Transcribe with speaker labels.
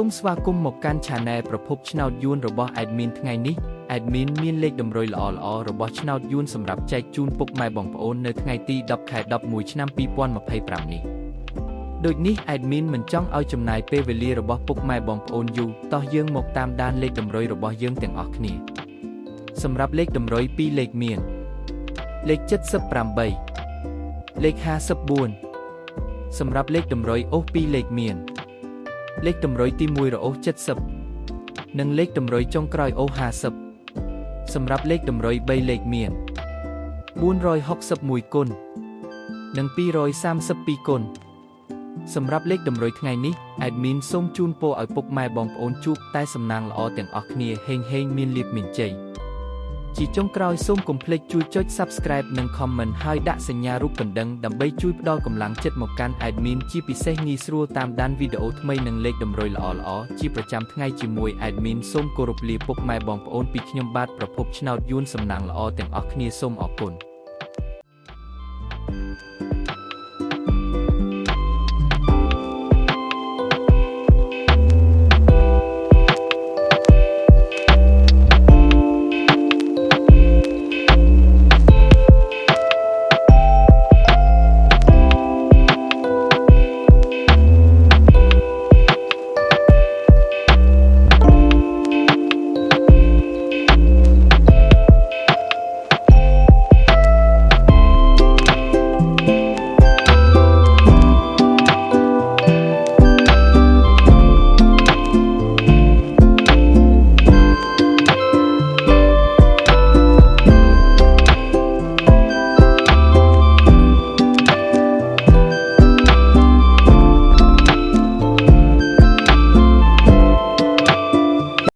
Speaker 1: សូមស្វាគមន៍មកកាន់ Channel ប្រភពឆ្នោតយួនរបស់ Admin ថ្ងៃនេះ Admin មានលេខតម្រុយល្អៗរបស់ឆ្នោតយួនសម្រាប់ចែកជូនពុកម៉ែបងប្អូននៅថ្ងៃទី10 ខែ 11 ឆ្នាំ 2025 នេះដូចនេះ Admin មិនចង់ឲ្យចំណាយពេលវេលារបស់ពុកម៉ែបងប្អូនយូរតោះយើងមកតាមដានលេខតម្រុយរបស់យើងទាំងអស់គ្នាសម្រាប់លេខតម្រុយ2លេខមានលេខ78លេខ54សម្រាប់លេខតម្រុយអូស2លេខមានលេខតម្រុយទី1រអូស70និងលេខតម្រុយចុងក្រោយអូស50សម្រាប់លេខតម្រុយ3លេខមាន461គុណនិង232គុណសម្រាប់លេខតម្រុយថ្ងៃនេះ Admin សូមជូនពរឲ្យពុកម៉ែបងប្អូនជួបតែសំណាងល្អទាំងអស់គ្នាហេងមានលាភមានជ័យជាចុងក្រោយសូមកុំភ្លេចជួយចុច Subscribe និង Comment ហើយដាក់សញ្ញារូបកណ្ដឹងដើម្បីជួយផ្ដល់កម្លាំងចិត្តមកកាន់ Admin ជាពិសេសងាយស្រួលតាមដានវីដេអូថ្មីនិងលេខតម្រុយល្អៗជាប្រចាំថ្ងៃជាមួយ Admin សូមគោរពលាពុកម៉ែបងប្អូនពីខ្ញុំបាទប្រភពឆ្នោតយួនសំណាងល្អទាំងអស់គ្នាសូមអរគុណ